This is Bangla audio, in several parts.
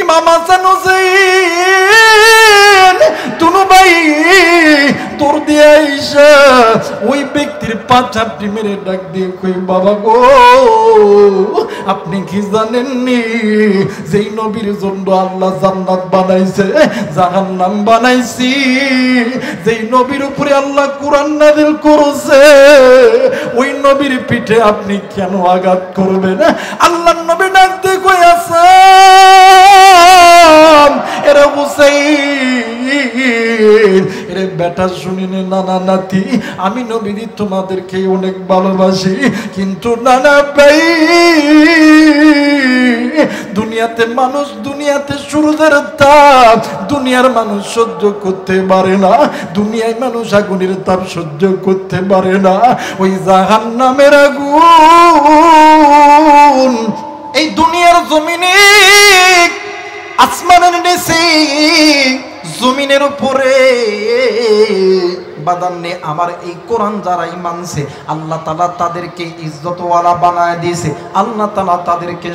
ইমাম হাসান হুসাইন দুনো ভাই তোর দিয়ে আইসা ওই ব্যক্তির পা চাপটি মেরে ডাক দিয়ে কই বাবা গো আপনি কি জানেননি যেই নবীর জন্য আল্লাহ জান্নাত বানাইছে জাহান্নাম বানাইছি, যেই নবীর উপরে আল্লাহ কোরআন নাযিল করেছে ওই নবীর পিঠে আপনি কেন আঘাত করবেন? আল্লাহর নবী ডাক দিয়ে কই আছেন এরে হুসাইন এরে বেটা শুনিনে নানা নাতি আমি নবী তোমাদেরকে অনেক ভালোবাসি, কিন্তু নানা ভাই দুনিয়াতে মানুষ দুনিয়াতে সূর্যের তাপ দুনিয়ার মানুষ সহ্য করতে পারে না, দুনিয়ায় মানুষ আগুনের তাপ সহ্য করতে পারে না, ওই জাহান্নামের আগুন এই দুনিয়ার জমিনে আসমানের নিচে জমিনের উপরে বাদান্নে আমার এই কোরআন যারাই মানছে আল্লাহ তাআলা তাদেরকে ইজ্জতওয়ালা বানায় দিয়েছে, আল্লাহ তাআলা তাদেরকে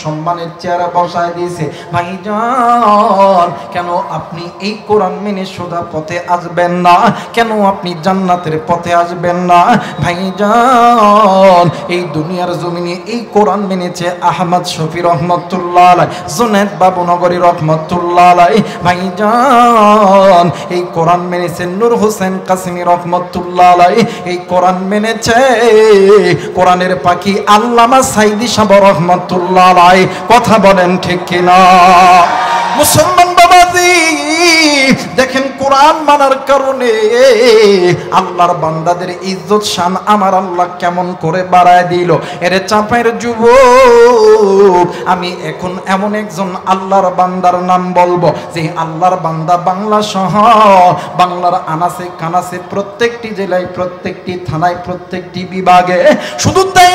সম্মানের চেয়ারে বসায় দিয়েছে। ভাইজান কেন আপনি এই কোরআন মেনে সোজা পথে আসবেন না? কেন আপনি জান্নাতের পথে আসবেন না? ভাইজান এই দুনিয়ার জমিনে এই কোরআন মেনেছে আহমদ শফি রহমতুল্লাহ আলাইহি, জুনায়েদ বাবুনগরী রহমতুল্লাহ আলাইহি। ভাইজান এই কোরআন মেনেছে নূর হোসেন কাসিমি রহমতুল্লাহ আলাইহি, এই কোরআন মেনেছে কোরআনের পাখি আল্লামা সাইদি সাহেব রহমতুল্লাহ আলাইহি। কথা বলেন ঠিক কিনা? মুসলমান বাবাজি দেখেন কোরআন মানার কারণে আল্লাহর বান্দাদের ইজ্জত শান আমার আল্লাহ কেমন করে বাড়ায় দিল। এরে চাপাইর যুবক আমি এখন এমন একজন আল্লাহর বান্দার নাম বলবো যে আল্লাহর বান্দা বাংলা সহ বাংলার আনাসে কানাসে প্রত্যেকটি জেলায় প্রত্যেকটি থানায় প্রত্যেকটি বিভাগে, শুধু তাই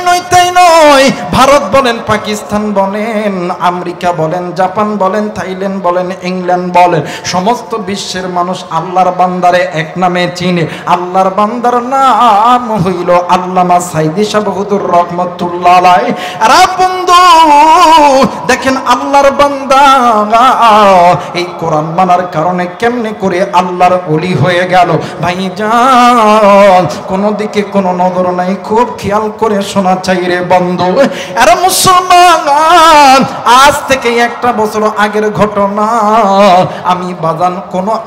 নয় ভারত বলেন পাকিস্তান বলেন আমেরিকা বলেন জাপান বলেন থাইল্যান্ড বলেন ইংল্যান্ড বলেন সমস্ত বিশ্বের মানুষ আল্লাহর বান্দারে এক নামে চিনে। আল্লাহর বান্দার নাম হইল আল্লামা সাইদি সাহেব হুজুর রহমতুল্লাহ আলাইহি। আর বন্ধু দেখেন আল্লাহর বান্দা এই কোরআন মানার কারণে কেমনে করে আল্লাহর ওলি হয়ে গেল। ভাইজান কোনো দিকে কোনো নজর নাই, খুব খেয়াল করে শোনা চাই রে বন্ধু। আর মুসলমান আজ থেকে 1 বছর আগের ঘটনা,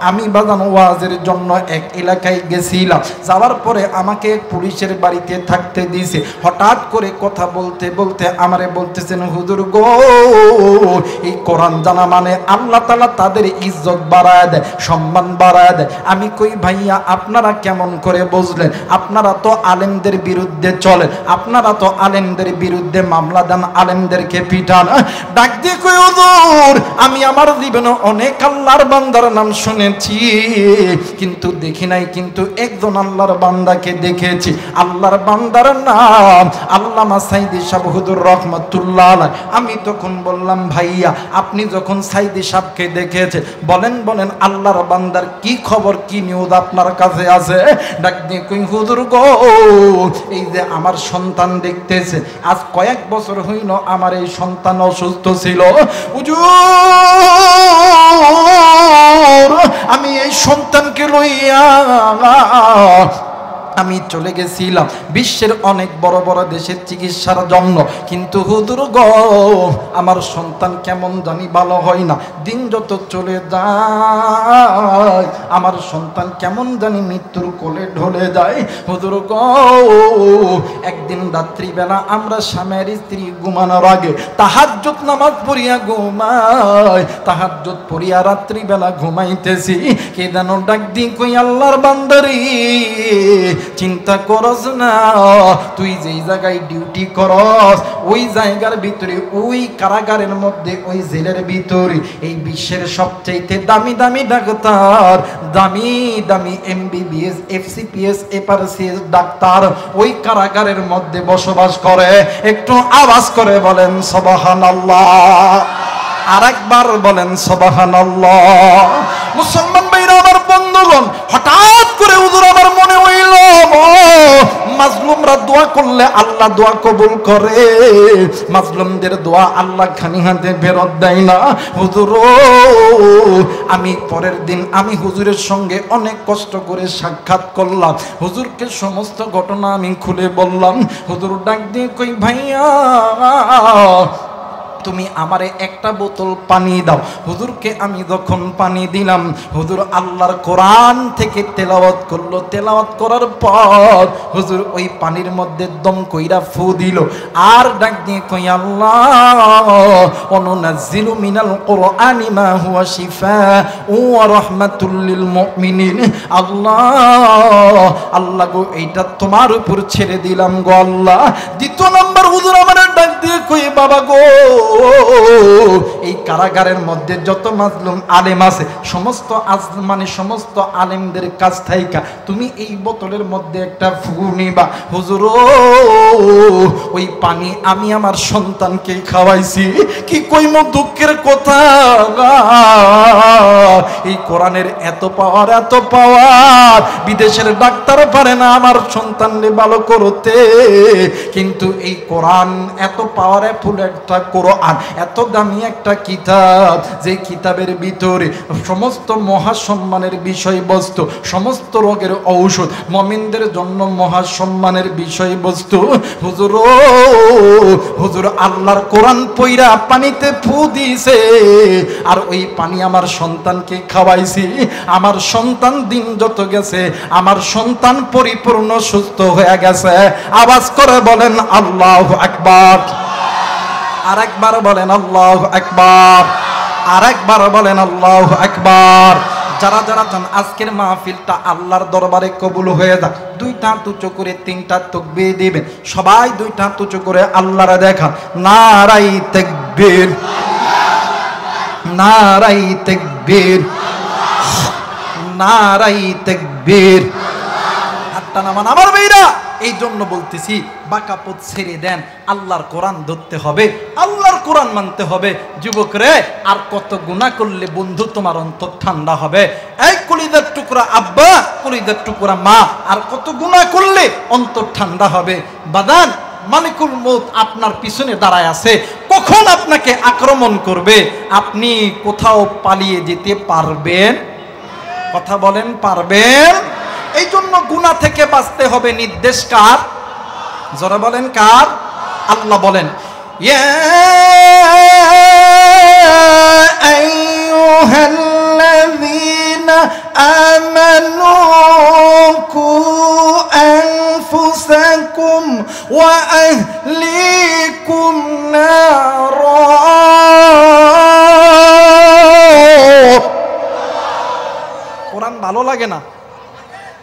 আমি বাজান ওয়াজের জন্য এক এলাকায় গেছিলাম। যাওয়ার পরে আমাকে পুলিশের বাড়িতে থাকতে দিয়েছে। হঠাৎ করে কথা বলতে বলতে আমারে বলতেছেন হুজুর গো এই কোরআন জানা মানে আল্লাহ তাআলা তাদের ইজ্জত বাড়ায় দেয়, সম্মান বাড়ায় দেয়। আমি কই ভাইয়া আপনারা কেমন করে বুঝলেন? আপনারা তো আলেমদের বিরুদ্ধে চলেন, আপনারা তো আলেমদের বিরুদ্ধে মামলা দেন, আলেমদেরকে পিটান। ডাক দিয়ে কই হুজুর আমি আমার জীবনে অনেক আল্লাহর বান্দার নাম শুনেছি কিন্তু দেখি নাই, কিন্তু একজন আল্লাহর বান্দাকে দেখেছি। আল্লাহর বান্দার নাম আল্লামা সাইদি সাহেব হুজুর রহমতুল্লাহ আলাইহি। আমি তখন বললাম ভাইয়া আপনি যখন সাইদি সাহেবকে দেখেছে বলেন আল্লাহর বান্দার কি খবর, কি নিউজ আপনার কাছে আছে? ডাক দিয়ে কই হুজুর গো এই যে আমার সন্তান দেখতেছে, আজ কয়েক বছর হইল আমার এই সন্তান অসুস্থ ছিল হুজুর, আমি এই সন্তানকে লইয়া আমি চলে গেছিলাম বিশ্বের অনেক বড় বড় দেশের চিকিৎসার জন্য, কিন্তু হুজুর গো আমার সন্তান কেমন জানি ভালো হয় না। দিন যত চলে যায় আমার সন্তান কেমন জানি মৃত্যুর কোলে ঢলে যায়। হুজুর গো একদিন রাত্রিবেলা আমরা স্বামীর স্ত্রী ঘুমানোর আগে তাহাজ্জুদ নামাজ পড়িয়া ঘুমাই, তাহাজ্জুদ পড়িয়া রাত্রিবেলা ঘুমাইতেছি, কে যেন ডাক দিয়ে কই আল্লাহর বান্দারে চিন্তা করস না, তুই যেই জায়গায় ডিউটি করস ওই জায়গার ভিতরে ওই কারাগারের মধ্যে ওই জেলের ভিতরে এই বিশ্বের সবচাইতে দামি দামি ডাক্তার, দামি দামি MBBS FCPS FRCS ডাক্তার ওই কারাগারের মধ্যে বসবাস করে। একটু আওয়াজ করে বলেন সুবহানাল্লাহ, আরেকবার বলেন সুবহানাল্লাহ। মুসলমান ভাইরা আমার বন্ধুগণ, হঠাৎ করে হুজুর আমার মনে হইল মাজলুমরা দোয়া করলে আল্লাহ দোয়া কবুল করে, মাজলুমদের দোয়া আল্লাহ খালি হাতে ফেরত দেয় না। হুজুর আমি পরের দিন আমি হুজুরের সঙ্গে অনেক কষ্ট করে সাক্ষাৎ করলাম, হুজুরকে সমস্ত ঘটনা আমি খুলে বললাম। হুজুর ডাক দিয়ে কই ভাইয়া তুমি আমারে একটা বোতল পানি দাও। হুজুরকে আমি যখন পানি দিলাম, হুজুর আল্লাহর কোরআন থেকে তেলাওয়াত করলো। তেলাওয়াত করার পর হুজুর ওই পানির মধ্যে দম কইরা ফু দিল, আর ডাক দিয়ে কই আল্লাহ অনুনাজ্জিলু মিনাল কুরআনি মা হুয়া শিফাউ ওয়া রাহমাতুল লিল মুমিনিন। আল্লাহ আল্লাহ গো এইটা তোমার উপর ছেড়ে দিলাম গো আল্লাহ। দ্বিতীয় নম্বর হুজুর আমার ডাক দিয়ে কই বাবা গো এই কারাগারের মধ্যে যত মাজলুম আলেম আছে সমস্ত সমস্ত আলেমদের কাছ থেকে তুমি এই বোতলের মধ্যে একটা ফু নিবা। হুজুর ওই পানি আমি আমার সন্তানকে খাওয়াইছি। কি কইমো দুঃখের কথা, এই কোরআনের এত পাওয়ার এত পাওয়ার বিদেশের ডাক্তার পারে না আমার সন্তানকে ভালো করতে, কিন্তু এই কোরআন এত পাওয়ারে ফুল একটা কোরআন, এত দামি একটা কিতাব, যে কিতাবের ভিতরে সমস্ত মহাসম্মানের বিষয়বস্তু, সমস্ত রোগের ঔষধ, মুমিনদের জন্য মহাসম্মানের বিষয়বস্তু। হুজুর হুজুর আল্লাহর কোরআন পইরা পানিতে ফু দিয়েছে, আর ওই পানি আমার সন্তানকে খাওয়াইছি। আমার সন্তান দিন যত গেছে আমার সন্তান পরিপূর্ণ সুস্থ হয়ে গেছে। আওয়াজ করে বলেন আল্লাহু আকবার। আরেকবার বলেন আল্লাহু আকবার। আরেকবার বলেন আল্লাহু আকবার। যারা যারা চান আজকের মাহফিলটা আল্লাহর দরবারে কবুল হয়ে যাক, দুইটা হাত উঁচু করে তিনটা তাকবীর দিবেন। সবাই দুইটা হাত উঁচু করে আল্লাহরে দেখা। নারাই তাকবীর, নারাই তাকবীর, নারাই তাকবীর। হাতটা নামান আমার ভাইরা। এই জন্য বলতেছি বাঁকা পথ ছেড়ে দেন, আল্লাহর কোরআন ধরতে হবে, আল্লাহর কোরআন মানতে হবে। যুবক রে, আর কত গুনাহ করলে বন্ধু তোমার অন্তর ঠান্ডা হবে? এই কলিজার টুকরা আব্বা, কলিজার টুকরা মা, আর কত গুনাহ করলে অন্তর ঠান্ডা হবে? বাদান মালিকুল মউত আপনার পিছনে দাঁড়ায় আছে, কখন আপনাকে আক্রমণ করবে আপনি কোথাও পালিয়ে যেতে পারবেন? কথা বলেন, পারবেন? এই জন্য গুনাহ থেকে বাঁচতে হবে। নির্দেশ কার? যারা বলেন কার? আল্লাহ বলেন ইয়া আইয়ুহাল্লাযীনা আমানু কু আনফুসাকুম ওয়া আহলিকুম নারা। কোরআন ভালো লাগে না?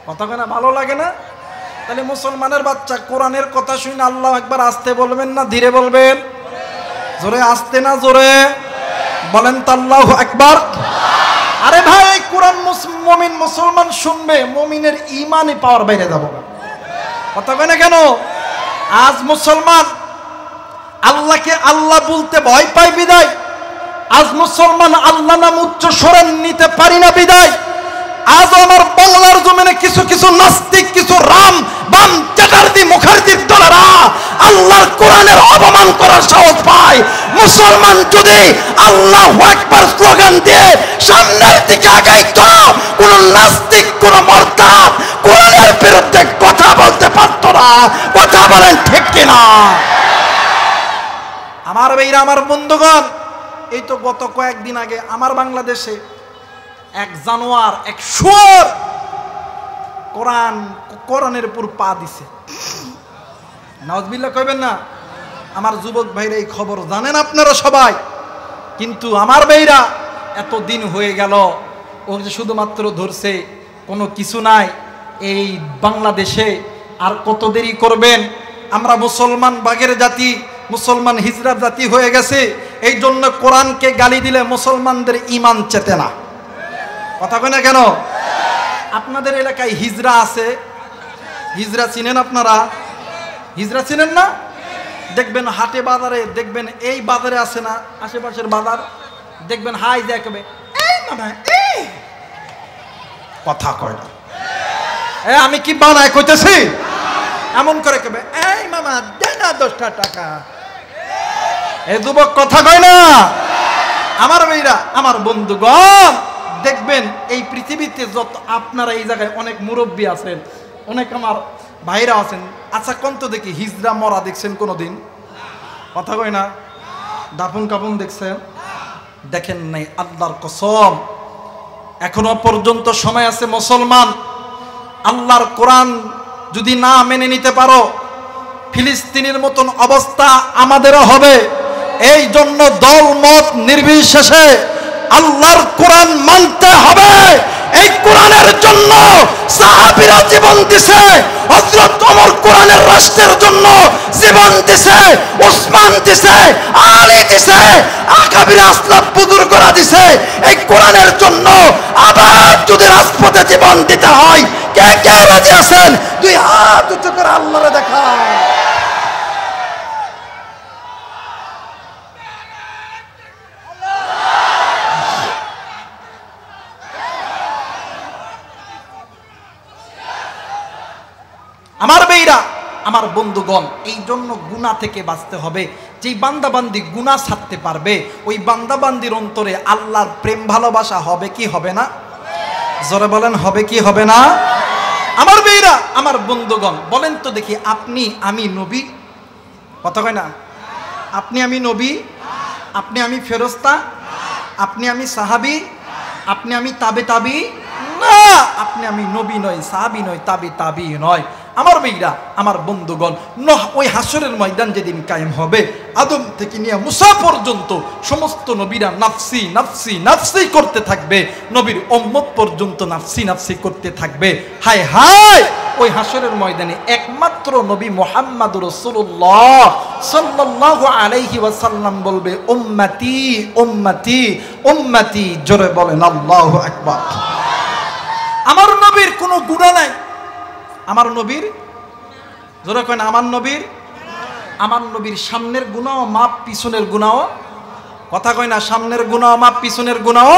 কথা কেনা ভালো লাগে না? তাহলে মুসলমানের বাচ্চা কোরআনের কথা শুনে আল্লাহ একবার আস্তে বলবেন না ধীরে বলবেন? জোরে, আস্তে না জোরে বলেন তো আল্লাহু আকবার। আরে ভাই, এই কোরআন মুমিন মুসলমান শুনবে, মুমিনের ঈমানই পাওয়ার বাইরে যাব না। কথা কেনা কেন? আজ মুসলমান আল্লাহকে আল্লাহ বলতে ভয় পায় বিদায়, আজ মুসলমান আল্লাহ নাম উচ্চ স্বরে নিতে পারি না বিদায়, আজ আমার বাংলার জমিনে কিছু কিছু নাস্তিক, কিছু রাম বাম চ্যাটার্জি মুখার্জির দলেরা আল্লাহর কোরআনের অপমান করার সাহস পায়। মুসলমান যদি আল্লাহু আকবার স্লোগান দিয়ে সামনের দিকে আগাইতো, কোন নাস্তিক, কোন মুরতাদ কোরআনের বিরুদ্ধে কথা বলতে পারতো না। কথা বলেন ঠিক কিনা? আমার ভাইরা, আমার বন্ধুগণ, এই তো গত কয়েকদিন আগে আমার বাংলাদেশে এক জানোয়ার, এক শুয়োর কোরআনের উপর পা দিছে। নাউজুবিল্লাহ কইবেন না? আমার যুবক ভাইরা এই খবর জানেন আপনারা সবাই, কিন্তু আমার ভাইরা এত দিন হয়ে গেল, ও যে শুধুমাত্র ধরছে, কোনো কিছু নাই এই বাংলাদেশে। আর কত দেরি করবেন? আমরা মুসলমান বাগের জাতি, মুসলমান হিজড়ার জাতি হয়ে গেছে। এই জন্য কোরআনকে গালি দিলে মুসলমানদের ঈমান চেতে না। কথা কয় না কেন? আপনাদের এলাকায় হিজড়া আছে, হিজড়া চিনেন আপনারা? হিজড়া চিনেন না? দেখবেন হাটে বাজারে, দেখবেন এই বাজারে আছে না, আশেপাশের বাজার, দেখবেন হাই দেখবে, এই না এই কথা কয় না। আমি কি বানায় কইতেছি? এমন করে কেবে, এই মামা দে না 10টা টাকা। এই যুবক কথা কয় না। আমার ভাইরা, আমার বন্ধুগণ, দেখবেন এই পৃথিবীতে যত আপনারা এই জায়গায় অনেক মুরব্বী আছেন, অনেক আমার ভাইরা আছেন। আচ্ছা কোন তো দেখি হিজড়া মরা দেখছেন কোনোদিন? কথা কয় না। দাফন কাফন দেখছেন? দেখেন নাই। আল্লাহর কসম, এখনো পর্যন্ত সময় আছে মুসলমান, আল্লাহর কোরআন যদি না মেনে নিতে পারো, ফিলিস্তিনের মতন অবস্থা আমাদেরও হবে। এই জন্য দল মত নির্বিশেষে আল্লাহর কোরআন মানতে হবে। এই কোরআনের জন্য সাহাবীরা জীবন দিছে, হযরত ওমর কোরআনের রাষ্ট্রের জন্য জীবন দিছে, ওসমান দিছে, আলী দিছে, আকাবির আসলাফ বুজুর্গরা দিছে এই কোরআনের জন্য। আবার যদি রাজপথে জীবন দিতে হয়, কে কে রাজি আছেন? দুই হাত উঁচু করে আল্লাহরে দেখায়। আমার ভাইরা, আমার বন্ধুগণ, এই জন্য গুনাহ থেকে বাঁচতে হবে। যেই বান্দাবান্দি গুনাহ ছাড়তে পারবে, ওই বান্দাবান্দির অন্তরে আল্লাহর প্রেম ভালোবাসা হবে কি হবে না? জোরে বলেন, হবে কি হবে না? আমার ভাইরা, আমার বন্ধুগণ, বলেন তো দেখি, আপনি আমি নবী? কথা কয় না। আপনি আমি নবী? আপনি আমি ফেরেশতা? আপনি আমি সাহাবী? আপনি আমি তাবে না। আপনি আমি নবী নয়, সাহাবী নয়, তাবি নয়। আমার ভাইরা, আমার বন্ধুগণ, ওই হাসরের ময়দান যেদিন কায়েম হবে, আদম থেকে নিয়ে মুসা পর্যন্ত সমস্ত নবীরা নাফসি নাফসি নাফসি করতে থাকবে, নবীর উম্মত পর্যন্ত নাফসি নাফসি করতে থাকবে। হায় হায়, ওই হাসরের ময়দানে একমাত্র নবী মুহাম্মদ রাসূলুল্লাহ সাল্লাল্লাহু আলাইহি ওয়াসাল্লাম বলবে, উম্মতি উম্মতি উম্মতি। জোরে বলেন আল্লাহু আকবার। আমার নবীর কোনো গুনাহ নাই। আমার নবীর, জোরে কয় না, আমার নবীর সামনের গুনাহ মাপ, পিছনের গুনাহ, কথা কয় না, সামনের গুনাহ মাপ, পিছনের গুনাহ।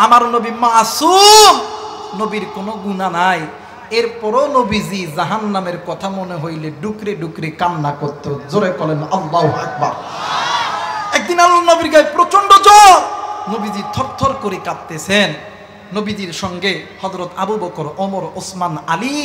আমার নবী মাসুম, নবীর কোনো গুনাহ নাই। এরপরও নবীজি জাহান্নামের কথা মনে হইলে ডুকরে ডুকরে কান্না করত। জোরে বলেন আল্লাহু আকবার। একদিন আল্লাহ নবীর গায়ে প্রচন্ড জ্বর, নবীজি থরথর করে কাঁপতেছেন। নবীজির সঙ্গে হযরত আবু বকর, ওমর, ওসমান, আলী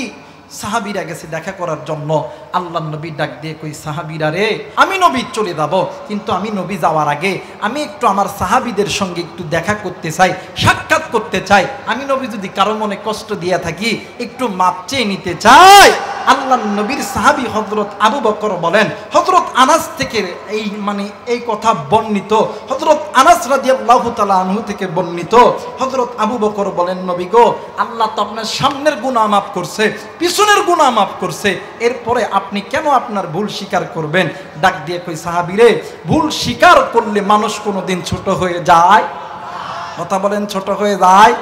সাহাবীরা গেছে দেখা করার জন্য। আল্লাহ নবী ডাক দিয়ে কই, সাহাবীরা রে, আমি নবী চলে যাব, কিন্তু আমি নবী যাওয়ার আগে আমি একটু আমার সাহাবীদের সঙ্গে একটু দেখা করতে চাই, সাক্ষাৎ করতে চাই। আমি নবী যদি কারো মনে কষ্ট দিয়ে থাকি, একটু মাপ চেয়ে নিতে চাই। আল্লাহ নবীর সাহাবী হযরত আবু বকর বলেন, হযরত আনাস থেকে এই কথা বর্ণিত, হযরত আনাস রাদিয়াল্লাহু তাআলা আনহু থেকে বর্ণিত। হযরত আবু বকর বলেন, নবী গো, আল্লাহ তো আপনার সামনের গুনাহ মাফ করছে, পিছনের গুনাহ মাফ করছে, এরপরে আপনি কেন আপনার ভুল স্বীকার করবেন? ডাক দিয়ে কই, সাহাবীরে, ভুল স্বীকার করলে মানুষ কোনোদিন ছোট হয়ে যায়? কথা বলেন, ছোট হয়ে যায়?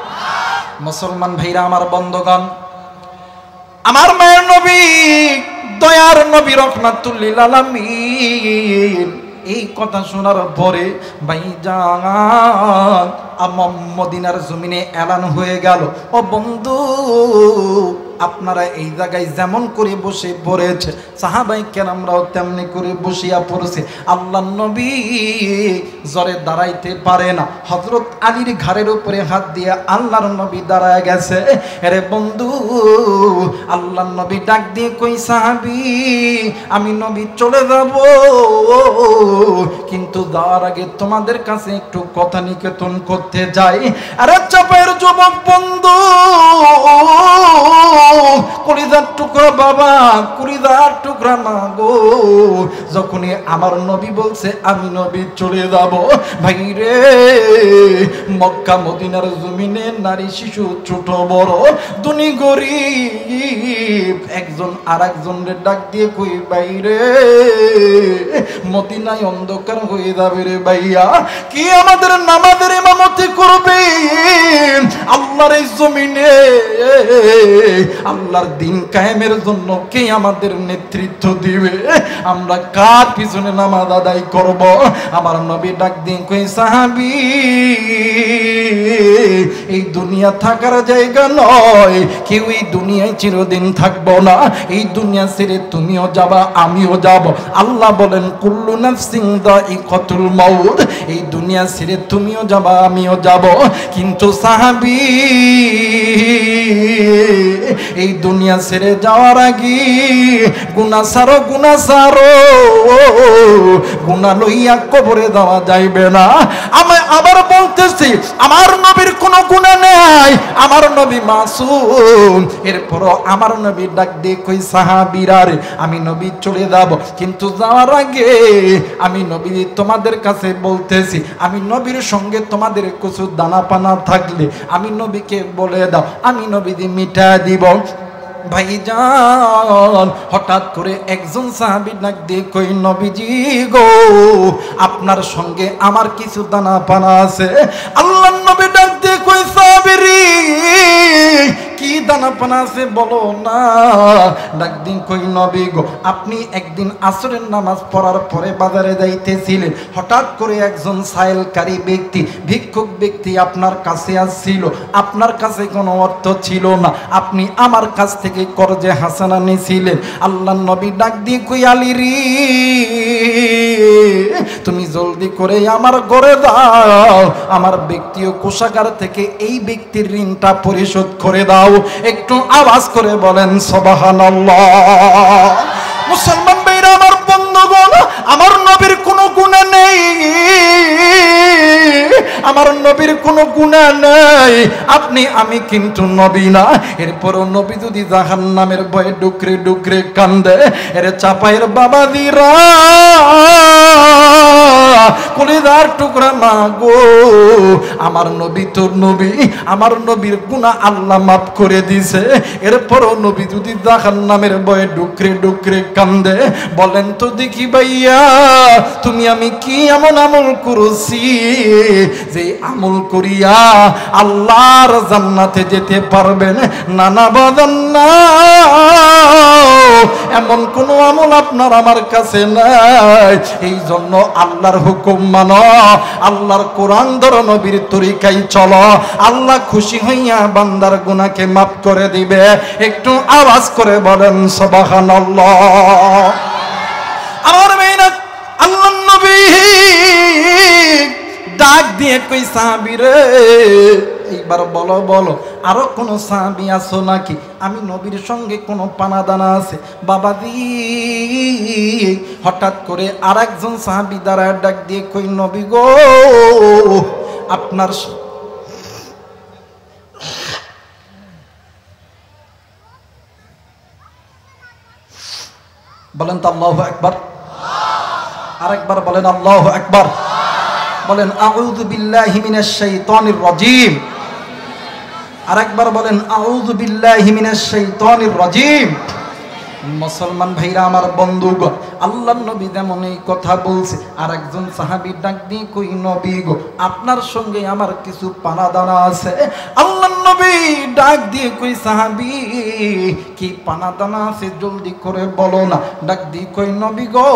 মুসলমান ভাইরা, আমার বন্ধুগণ, আমার মায়ের নবী, দয়ার নবী, রাহমাতুল লিল আলামিন, এই কথা শোনার পরে ভাইজান মদিনার জমিনে এলান হয়ে গেল, ও বন্ধু, আপনারা এই জায়গায় যেমন করে বসে পড়েছে, সাহাবাই কেরামরাও তেমনি করে বসিয়া পড়েছে। আল্লাহ নবী জ্বরে দাঁড়াইতে পারে না, হযরত আলীর ঘাড়ের উপরে হাত দিয়ে আল্লাহর নবী দাঁড়ায় গেছে। আরে বন্ধু, আল্লাহ নবী ডাক দিয়ে কই, সাহাবী, আমি নবী চলে যাব, কিন্তু যাওয়ার আগে তোমাদের কাছে একটু কথা নিকেতন করতে যাই। আরে চাপের যুবক বন্ধু, কলিজার টুকরা বাবা, কলিজার টুকরা মা গো, যখনই আমার নবী বলছে আমি নবী চলে যাব, ভাই রে, মক্কা মদিনার জমিনে নারী শিশু ছোট বড় ধনী গরিব একজন আরেকজনের ডাক দিয়ে কই, ভাই রে, মদিনায় অন্ধকার হয়ে যাবে রে ভাইয়া, কি আমাদের নামাজের ইমামতি করবে? আল্লাহর এই জমিনে আল্লাহর দিন কায়েমের জন্য কে আমাদের নেতৃত্ব দিবে? আমরা কার পিছনে নামাজ আদায় করব? আমার নবী ডাক দিয়ে কই সাহাবী, এই দুনিয়া থাকার জায়গা নয়, কেউ এই দুনিয়ায় চিরদিন থাকবো না। এই দুনিয়া ছেড়ে তুমিও যাবা, আমিও যাব। আল্লাহ বলেন কুল্লু নাফসিন যায়িকাতুল মাউত, এই দুনিয়া ছেড়ে তুমিও যাবা, আমিও যাব। কিন্তু সাহাবী, এই দুনিয়া ছেড়ে যাওয়ার আগে গুনাহ সারো, গুনাহ সারো, গুনাহ লইয়া কবরে দেওয়া যাইবে না। আমি আবার বলতেছি, আমার নবীর কোনো গুনাহ নাই, আমার নবী মাসুম। এরপরও আমার নবী ডাক দিয়ে কই সাহাবীরা রে, আমি নবী চলে যাব, কিন্তু যাওয়ার আগে আমি নবী তোমাদের কাছে বলতেছি, আমি নবীর সঙ্গে তোমাদের কিছু দানা পানা থাকলে আমি নবীকে বলে দাও, আমি নবী মিটা দিব। ভাইজান, হঠাৎ করে একজন সাহাবী ডাক দিয়ে কই নবীজি গো, আপনার সঙ্গে আমার কিছু দানা পানা আছে। আল্লাহর নবী ডাক দিয়ে কই সাহাবী রে, কি দানা পানা আছে বলো না। ডাক দিন কই নবী গো, আপনি একদিন আসরের নামাজ পড়ার পরে বাজারে যাইতেছিলেন, হঠাৎ করে একজন সাইলকারী ব্যক্তি, ভিক্ষুক ব্যক্তি আপনার কাছে আসছিল। আপনার কাছে কোনো অর্থ ছিল না, আপনি আমার কাছ থেকে করজে হাসানা নিয়েছিলেন। আল্লাহর নবী ডাক দিয়ে কই আলী রে, তুমি জলদি করে আমার ঘরে দাও, আমার ব্যক্তিও কোষাগার থেকে এই ব্যক্তির ঋণটা পরিশোধ করে দাও। একটু আওয়াজ করে বলেন সুবহানাল্লাহ। মুসলমান ভাইরা আমার বন্ধুগণ, আমার নবীর কোনো গুনাহ নেই, আমার নবীর কোনো গুনাহ নেই। আপনি আমি কিন্তু নবী না। এরপরও নবী যদি জাহান্নামের ভয়ে ডুকরে ডুকরে কান্দে, এর চাপায়ের বাবা দিরা কলিজার টুকরা মা গো, আমার নবী তো নবী, আমার নবীর গুনাহ আল্লাহ মাফ করে দিছে। এরপরও নবী যদি জাহান্নামের ভয়ে ডুকরে ডুকরে কান্দে, বলেন তো দেখি ভাইয়া, তুমি আমি কি এমন আমল করছি যে আমল করিয়া আল্লাহর জান্নাতে যেতে পারবেন? নানা বাজান্না, এমন কোন আমল আপনার আমার কাছে নাই। এই জন্য আল্লাহর হুকুম মানো, আল্লাহর কোরআন ধরো, নবীর তরিকায় চলো, আল্লাহ খুশি হইয়া বান্দার গুনাহকে মাফ করে দিবে। একটু আওয়াজ করে বলেন সুবহানাল্লাহ। আমার মেয়েরা, আল্লাহর নবী ডাক দিয়ে কই সাহাবী রে, এইবার বলো বলো, আরো কোন সাহাবী আছো নাকি? আমি নবীর সঙ্গে কোনো পানা দানা আছে? বাবাজি, হঠাৎ করে আর একজন সাহাবী দ্বারা ডাক দিয়ে কই নবী গো, আপনার বলেন তো আল্লাহু আকবার। আরেকবার বলেন আল্লাহু আকবার। বলেন আউযু বিল্লাহি মিনাশ শাইতানির রাজীম। আরেকবার বলেন আউযু বিল্লাহি মিনাশ শাইতানির রাজীম। মুসলমান ভাইরা আমার বন্ধুগণ, আল্লাহর নবী যেমন এই কথা বলছে, আর একজন সাহাবী ডাক দিয়ে কই নবী গো, আপনার সঙ্গে আমার কিছু পানা দানা আছে। আল্লাহর নবী ডাক দিয়ে কই সাহাবী, কি পানা দানা আছে জলদি করে বলো না। ডাক দিয়ে কই নবী গো,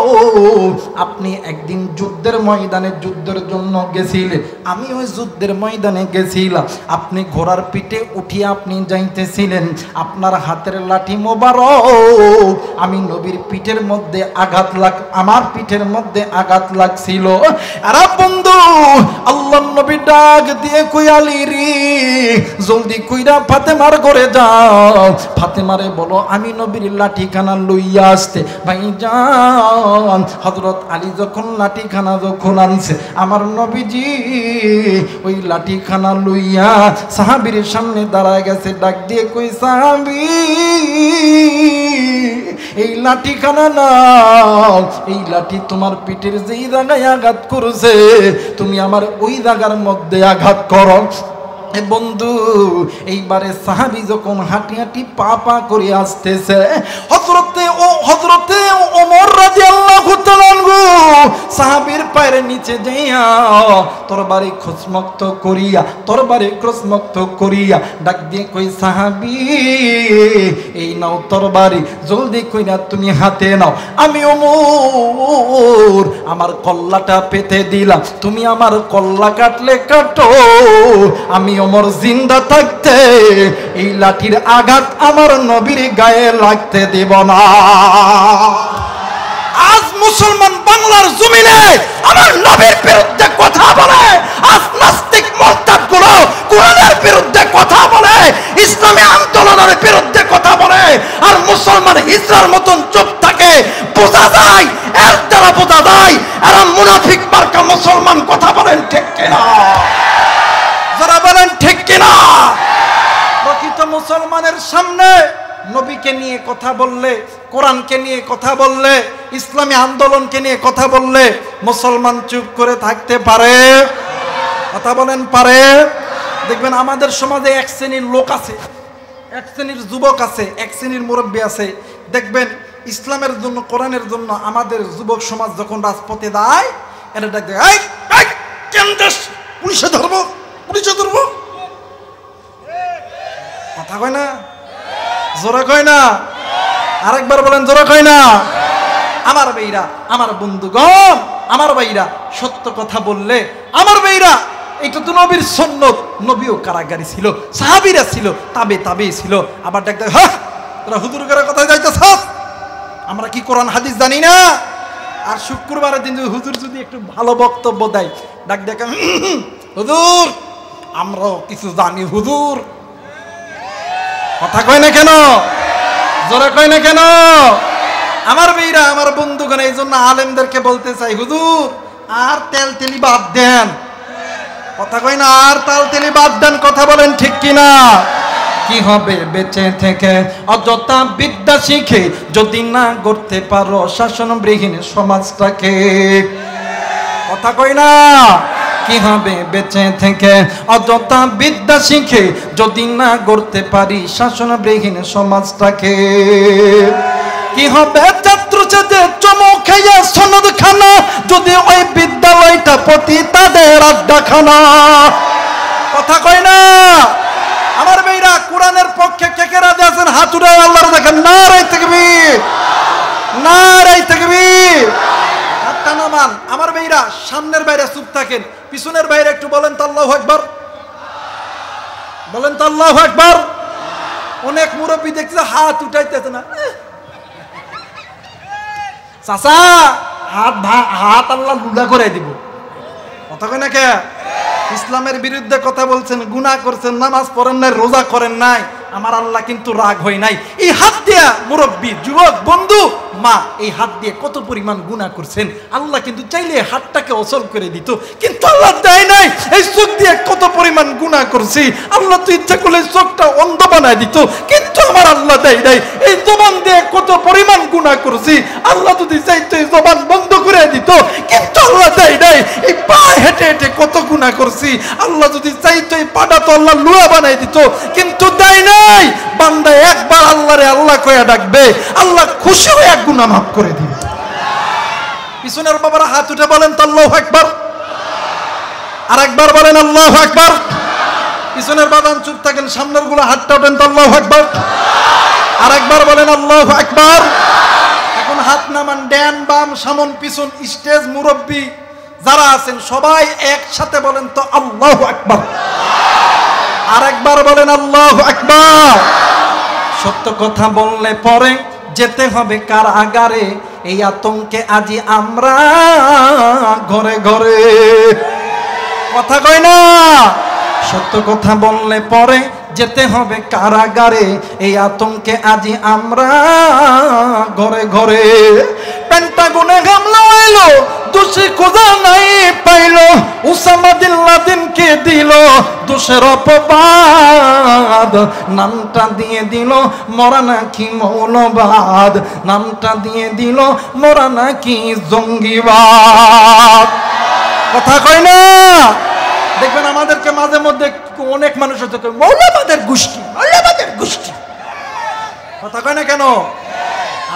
আপনি একদিন যুদ্ধের ময়দানে যুদ্ধের জন্য গেছিলেন, আমি ওই যুদ্ধের ময়দানে গেছিলাম। আপনি ঘোড়ার পিঠে উঠিয়ে আপনি যাইতেছিলেন, আপনার হাতের লাঠি মোবারক আমি নবীর পিঠের মধ্যে আমার পিঠের মধ্যে আঘাত লাগছিল। আরে বন্ধু, আল্লাহর নবী ডাক দিয়ে কই আলী রে, জলদি কইরা ফাতেমার ঘরে যাও, ফাতেমারে বলো আমি নবীর লাঠিখানা লইয়া আসতে। ভাইজান, হযরত আলী যখন লাঠিখানা আনছে, আমার নবীজি ওই লাঠিখানা লইয়া সাহাবীর সামনে দাঁড়ায় গেছে। ডাক দিয়ে কই সাহাবী, এই লাঠিখানা নাও, এই লাঠি তোমার পিঠের যেই জায়গায় আঘাত করেছে, তুমি আমার ওই জায়গার মধ্যে আঘাত করো। বন্ধু এইবারে সাহাবী যখন হাঁটি হাঁটি পা পা করে আসতেছে, হযরতে ওমর রাদিয়াল্লাহু তাআলা আনহু সাহাবীর পায়ের নিচে যাইয়া তরবারি ক্রসমুক্ত করিয়া ডাক দিয়ে কই, সাহাবী এই নাও তরবারি, জলদি কইরা তুমি হাতে নাও। আমি ওমর আমার কল্লাটা পেতে দিলাম, তুমি আমার কল্লা কাটলে কাটো, আমি ওমর জিন্দা থাকতে এই লাঠির আঘাত আমার নবীর গায়ে লাগতে দেব না। আজ মুসলমান বাংলার জমিনে আমার নবীর বিরুদ্ধে কথা বলে, আজ নাস্তিক মুরতাদ গুলো কোরআনের বিরুদ্ধে কথা বলে, ইসলামী আন্দোলনের বিরুদ্ধে কথা বলে, আর মুসলমান হিজড়ার মতন চুপ থাকে। বোঝা যায়, এর দ্বারা বোঝা যায় এরা মুনাফিক মার্কা মুসলমান। কথা বলেন ঠিক কিনা? যারা বলেন ঠিক কিনা? প্রকৃত মুসলমানের সামনে নবীকে নিয়ে কথা বললে, কোরআনকে নিয়ে কথা বললে, ইসলামী আন্দোলনকে নিয়ে কথা বললে মুসলমান চুপ করে থাকতে পারে? কথা বলেন পারে? দেখবেন আমাদের সমাজে এক শ্রেণীর লোক আছে, এক শ্রেণীর যুবক আছে, এক শ্রেণীর মুরব্বী আছে। দেখবেন ইসলামের জন্য, কোরআনের জন্য আমাদের যুবক সমাজ যখন রাজপথে দায়, এটা ডাকবে, পুলিশে ধরবো, পুলিশে ধরবো। কথা কয় না? জোরে কয় না? আরেকবার বলেন, জোরে কয় না? আমার ভাইরা, আমার বন্ধুগণ, আমার ভাইরা, সত্য কথা বললে, আমার ভাইরা, এটা তো নবীর সুন্নত। নবীও কারাগারি ছিল, সাহাবীরা ছিল, তাবে ছিল। আবার ডাকতে, হ্যাঁ তোরা হুজুর করে কথায় যাইতেছ, আমরা কি কোরআন হাদিস জানি না? আর শুক্রবারের দিন হুজুর যদি একটু ভালো বক্তব্য দেয়, ডাক দেখে, হুজুর আমরাও কিছু জানি হুজুর। কথা কয় না কেন? জোরে কয় না কেন? আমার ভাইরা, আমার বন্ধুগণ, এই জন্য আলেমদেরকে বলতে চাই, হুজুর আর তেলি বাদ দেন। কথা কয় না? আর তেলি বাদ দেন। কথা বলেন ঠিক কিনা? কি হবে বেঁচে থেকে অযথা বিদ্যা শিখে যদি না গড়তে পারো শাসনবিহীন সমাজটাকে? কথা কয় না? কি হবে বেঁচে থেকে অযথা বিদ্যা শিখে যদি না গড়তে পারি শাসনবিহীন সমাজটাকে? কি হবে ছাত্র ছাত্রীদের চমক খাইয়া সনদ খানা যদি ওই বিদ্যালয়টা প্রতি তাদের আড্ডাখানা? কথা কয় না? আমার ভাইরা, কোরআনের পক্ষে কে কে রাজি আছেন হাত উঠায় আল্লাহর দেখেন। নারে তাকবীর, নারে তাকবীর। হাতটা নামান। আমার ভাইরা, সামনের বাইরে চুপ থাকেন, পিছনের বাইরে একটু বলেন তো আল্লাহু আকবার, বলেন তো আল্লাহু আকবার। অনেক মুরব্বী দেখছে হাত উঠাইতেছে না। চাচা হাত আল্লাহ লুলা করে দিব। কথা কয় না কে? ইসলামের বিরুদ্ধে কথা বলছেন, গুনাহ করছেন, নামাজ পড়েন নাই, রোজা করেন নাই, আমার আল্লাহ কিন্তু রাগ হয় নাই। এই হাত দিয়া মুরব্বী, যুবক, বন্ধু, মা, এই হাত দিয়ে কত পরিমাণ গুনাহ করছেন। আল্লাহ কিন্তু চাইলে হাতটাকে অচল করে দিত, কিন্তু আল্লাহ দেয় নাই। এই চোখ দিয়ে কত পরিমাণ গুনাহ করছি, আল্লাহ তো ইচ্ছা করলে চোখটা অন্ধ বানায় দিত, কিন্তু আমার আল্লাহ দেয় নাই। এই জবান দিয়ে কত পরিমাণ গুনাহ করছি, আল্লাহ যদি চাইতো এই জবান বন্ধ করে দিত, কিন্তু আল্লাহ দেয় নাই। এই পা হেঁটে হেঁটে কত গুনাহ করছি, আল্লাহ যদি চাইতো এই পাটা তো আল্লাহ লুয়া বানাই দিত, কিন্তু দেয় নাই। বান্দা একবার আল্লাহরে আল্লাহ কইয়া ডাকবে, আল্লাহ খুশি হয়ে এক গুনাহ মাফ করে দিবে। পিছনের বাবারা হাত উঠে বলেন তো আল্লাহু আকবার। আর একবার বলেন আল্লাহু আকবার। পিছনের বাদান চুপ থাকেন, সামনের গুলো হাতটা ওঠেন তো আল্লাহু আকবার। আর একবার বলেন আল্লাহু আকবার। এখন হাত নামান, ডান বাম সামন পিছন, স্টেজ, মুরব্বী যারা আছেন সবাই একসাথে বলেন তো আল্লাহু আকবার। আর একবার বলেন আল্লাহু আকবার। সত্য কথা বললে পরে যেতে হবে কারাগারে, এই আতঙ্কে আজি আমরা ঘরে ঘরে। কথা কয় না? সত্য কথা বললে পরে যেতে হবে কারাগারে, এই আতঙ্কে আজি আমরা ঘরে ঘরে। পেন্টাগনে হামলা হইলো, দোষী খোঁজা নাই পাইলো, উসামা বিন লাদেনকে দিল দোষের অপবাদ, নামটা দিয়ে দিল মরা নাকি মৌলবাদ, নামটা দিয়ে দিল মরা নাকি জঙ্গিবাদ। কথা কয় না? দেখবেন আমাদেরকে মাঝে মধ্যে অনেক মানুষ হচ্ছে মৌলবাদের গোষ্ঠী, মৌলবাদের গোষ্ঠী। কথা কয় না কেন?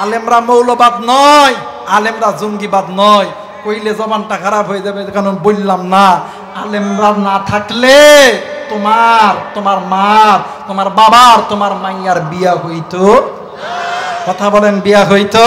আলেমরা মৌলবাদ নয়, আলেমরা জঙ্গিবাদ নয়। কইলে জবানটা খারাপ হয়ে যাবে, কারণ বললাম না, আলেমরা না থাকলে তোমার, তোমার মার, তোমার বাবার, তোমার মাইয়ার বিয়া হইতো। কথা বলেন, বিয়া হইতো।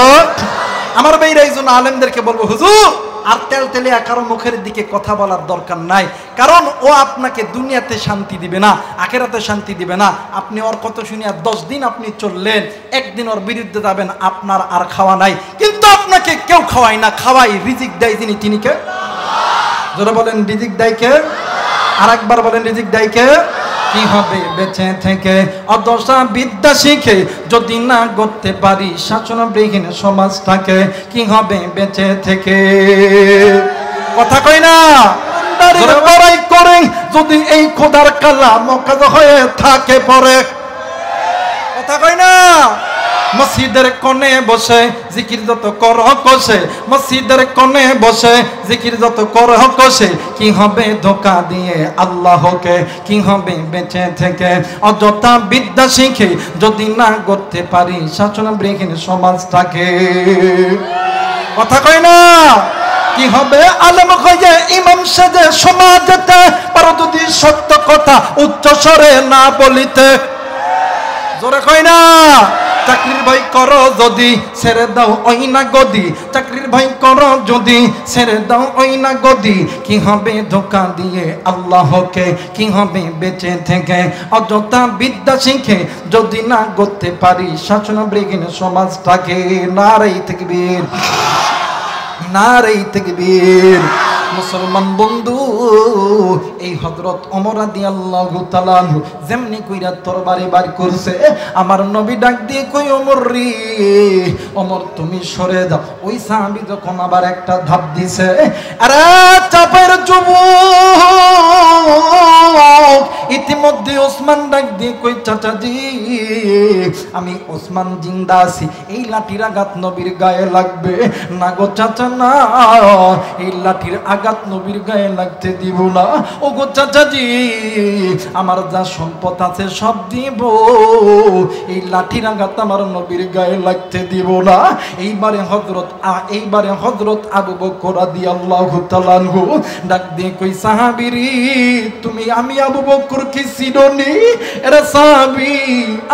আমার ভাইরা এই জন্য আলেমদেরকে বলবো, হুজুর আর তেল তেলে কারো মুখের দিকে কথা বলার দরকার নাই, কারণ ও আপনাকে দুনিয়াতে শান্তি দিবে না, আখেরাতে শান্তি দিবে না। আপনি ওর কথা শুনিয়া 10 দিন আপনি চললেন, একদিন ওর বিরুদ্ধে যাবেন, আপনার আর খাওয়া নাই। কিন্তু আপনাকে কেউ খাওয়ায় না, খাওয়াই রিজিক দেয় যিনি, তিনি কে? যারা বলেন রিজিক দেয় কে? আর একবার বলেন রিজিক দেয় কে? কি হবে বেঁচে থেকে অদশা বিদ্যা শিখে যদি না করতে পারি শাসনবিহীন সমাজটাকে, কি হবে বেঁচে থেকে? কথা কই না? লড়াই করে যদি এই খোদার কালাম কাজ হয়ে থাকে পরে, কথা কই না? মসজিদের কোণে বসে জিকির যত কর কষে, মসজিদের কোণে বসে জিকির যত কর কষে, কি হবে ধোকা দিয়ে আল্লাহকে, কি হবে বেঁচে থেকে অযথা বিদ্যা শিখে যদি না করতে পারি শাসনবিহীন সমাজটাকে। কথা কই না? কি হবে আলেম হয়ে ইমাম সেজে সমাজেতে, পারো যদি সত্য কথা উচ্চ স্বরে না বলিতে। জোরে কই না? চাকরির ভয় করো যদি ছেড়ে দাও ওই না গদি, চাকরির ভয় করো যদি ছেড়ে দাও ওই না গদি, কি হবে ধোকা দিয়ে আল্লাহকে, কি হবে বেঁচে থেকে অযথা বিদ্যা শিখে যদি না করতে পারি শাসনবিহীন সমাজটাকে। নারে তাকবীর, নারে তাকবীর। মুসলমান বন্ধু, এই হযরত ওমর রাদিয়াল্লাহু তাআলা আনহু যেমনি কইরা তরবারি বার করছে, আমার নবী ডাক দিয়ে কই, ওমর রে, ওমর তুমি সরে দাও। ওই সাহাবী যখন আবার একটা ধাপ দিছে, আরে চাপের যুবক, ইতিমধ্যে ওসমান ডাক দিয়ে কই, চাচাজি আমি ওসমান জিন্দা আছি, এই লাঠির আঘাত নবীর গায়ে লাগবে না গো চাচা, না এই লাঠির আঘাত নবীর গায়ে লাগতে দিব না। ও গো চাচাজি, আমার যা সম্পদ আছে সব দিব, এই লাঠির আঘাত আমার নবীর গায়ে লাগতে দিব না। এইবারে হযরত আবু বকর রাদিয়াল্লাহু তাআলা আনহু ডাক দিয়ে কই, সাহাবীরি তুমি আমি আবু বকর কি চিনোনি? এরা সাহাবী,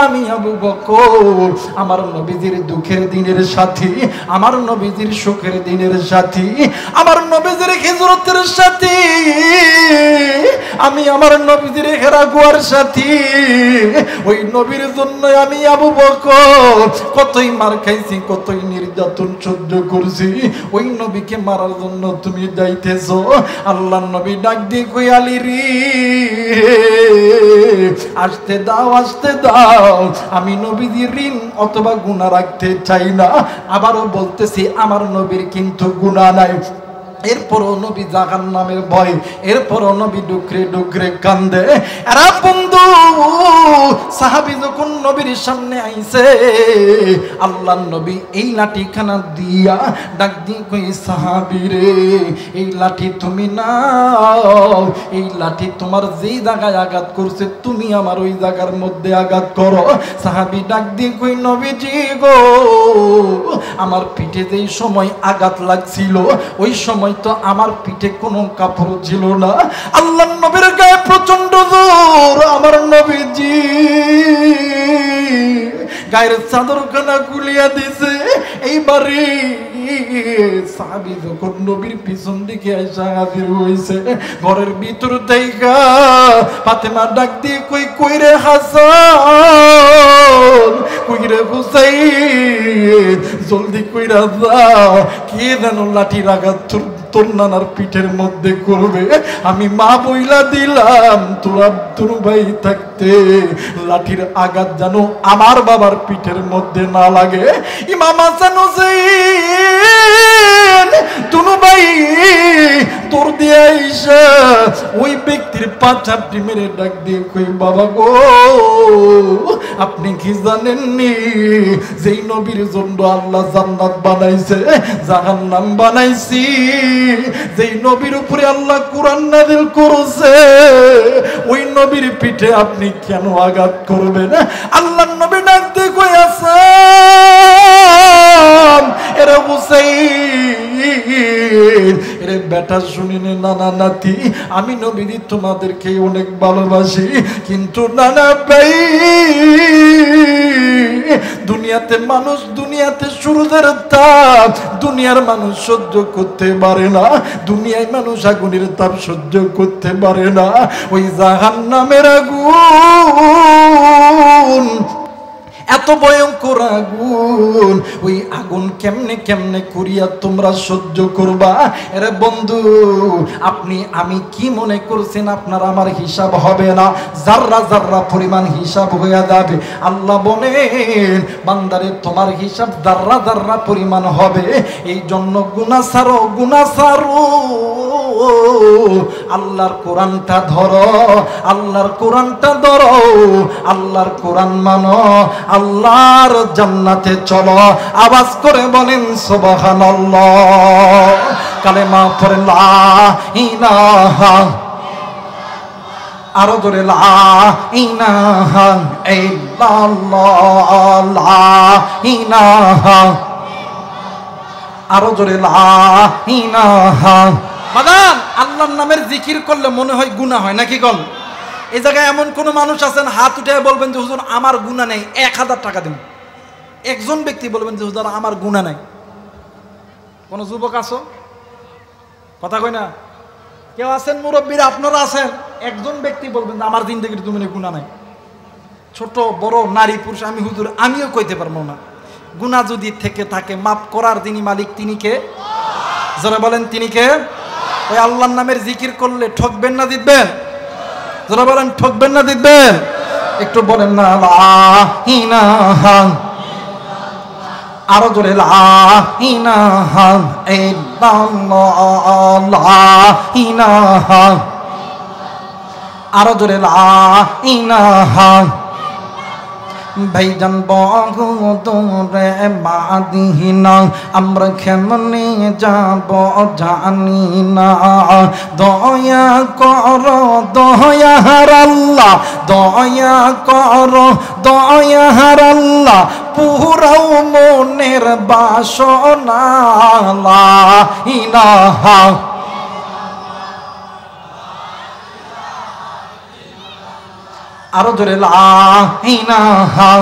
আমি আবু বকর আমার নবীজির দুঃখের দিনের সাথী, আমার নবীজির সুখের দিনের সাথী, আমার নবীজির হিজরতের সাথী, আমি আমার নবীজির হেরাগুয়ার সাথী। ওই নবীর জন্য আমি আবু বকর কতই মার খাইছি, কতই নির্যাতন সহ্য করছি, ওই নবীকে মারার জন্য তুমি যাইতেছো। আল্লাহর নবী ডাক দিয়ে কই, আলী রে আসতে দাও, আসতে দাও, আমি নবীজির ঋণ অথবা গুনাহ রাখতে চাই না। আবারও বলতেছি, আমার নবীর কিন্তু গুনাহ নাই, এরপরও নবী জাহান্নামের ভয়, এরপরও নবী ডুকরে ডুকরে কান্দে। এরা বন্ধু, সাহাবী যখন নবীর সামনে আইছে, আল্লাহর নবী এই লাঠিখানা দিয়া ডাক দিয়ে কই, সাহাবী রে এই লাঠি তুমি নাও, এই লাঠি তোমার যেই জায়গায় আঘাত করছে তুমি আমার ওই জায়গার মধ্যে আঘাত করো। সাহাবী ডাক দিয়ে কই, নবীজি গো, আমার পিঠে যেই সময় আঘাত লাগছিল ওই সময় তো আমার পিঠে কোনো কাপড় ছিল না, আল্লাহর নবীর গায়ে প্রচন্ড জোর। আমার নবীজি গায়ের চাদরখানা খুলিয়া দিছে। এইবারে সাহাবী যখন নবীর পিছন দিকে এসে হাজির হইছে, ঘরের ভিতর থেকে ফাতেমা ডাক দিয়ে কই, কই রে হাসান, কই রে হুসাইন, জলদি কইরা যাও, কে যেন লাঠির আঘাত তোর নানার পিঠের মধ্যে করবে। আমি মা বইলা দিলাম, তোরা তোর ভাই থাকতে লাঠির আঘাত যেন আমার বাবার পিঠের মধ্যে না লাগে। ইমাম হাসান হোসেন দুনু ভাই তোর দিয়ে আইসা ওই ব্যক্তির 5 ঝাপটি মেরে ডাক দিয়ে কই, বাবা গো আপনি কি জানেননি যেই নবীর জন্য আল্লাহ জান্নাত বানাইছে জাহান্নাম বানাইছি, যেই নবীর উপরে আল্লাহ কোরআন নাযিল করেছে ওই নবীর পিঠে আপনি কেন আঘাত করবেন? আল্লাহর নবী ডাক দিয়ে কই আছেন এরে হুসাইন, এরে বেটা শুনিনে নানা নাতি, আমি নবী তোমাদেরকে অনেক ভালোবাসি, কিন্তু নানা ভাই দুনিয়াতে মানুষ, দুনিয়াতে সূর্যের তাপ দুনিয়ার মানুষ সহ্য করতে পারে না, দুনিয়ায় মানুষ আগুনের তাপ সহ্য করতে পারে না, ওই জাহান্নামের আগুন এত ভয়ঙ্কর আগুন, ওই আগুন কেমনে কেমনে করিয়া তোমরা সহ্য করবা? এরে বন্ধু, আপনি আমি কি মনে করছেন আপনার আমার হিসাব হবে না? জাররা জাররা পরিমাণ হিসাব হইয়া যাবে। আল্লাহ বলেন বান্দারে তোমার হিসাব জাররা জাররা পরিমাণ হবে, এই জন্য গুনাহ ছাড়ো, গুনাহ ছাড়ো, আল্লাহর কোরআনটা ধরো, আল্লাহর কোরআনটা ধরো, আল্লাহর কোরআন মানো, আল্লাহর জান্নাতে চলো। আওয়াজ করে বলেন সুবহানাল্লাহ, কালেমা পড়ে লা ইলাহা, আরো জোরে লা ইলাহা ইল্লাল্লাহ, লা ইলাহা, আরো জোরে লা ইলাহা। বাদান আল্লাহর নামের জিকির করলে মনে হয় গুনাহ হয় নাকি? কল এই জায়গায় এমন কোন মানুষ আছেন হাত উঠে বলবেন যে হুজুর আমার গুনাহ নেই, 1000 টাকা দিন। একজন ব্যক্তি বলবেন যে হুজুর আমার গুনাহ নাই। কোন যুবক আছো? কথা কই না? কেউ আছেন মুরব্বীরা? আপনারা আছেন? একজন ব্যক্তি বলবেন যে আমার জিন্দেগির তুমি গুনাহ নাই। ছোট বড় নারী পুরুষ আমি হুজুর আমিও কইতে পারবো না। গুনাহ যদি থেকে থাকে মাফ করার যিনি মালিক তিনি কে? যারা বলেন তিনি কে? ওই আল্লাহর নামের জিকির করলে ঠকবেন না জিতবেন? যারা বলেন ঠকবেন না জিতবেন? একটু বলেন না লা ইলাহা, আরো জোরে লা ইলাহা ইল্লাল্লাহ, লা ইলাহা, আরো জোরে লা ইলাহা। ভাইজান বহু দূরে মাদিনা আমরা কেমনে যাব জানি না, দয়া করো দয়ার আল্লাহ, দয়া করো দয়ার আল্লাহ, পুরাও মনের বাসনা, লা ইলাহা। আরো জোরে লা ইলাহা।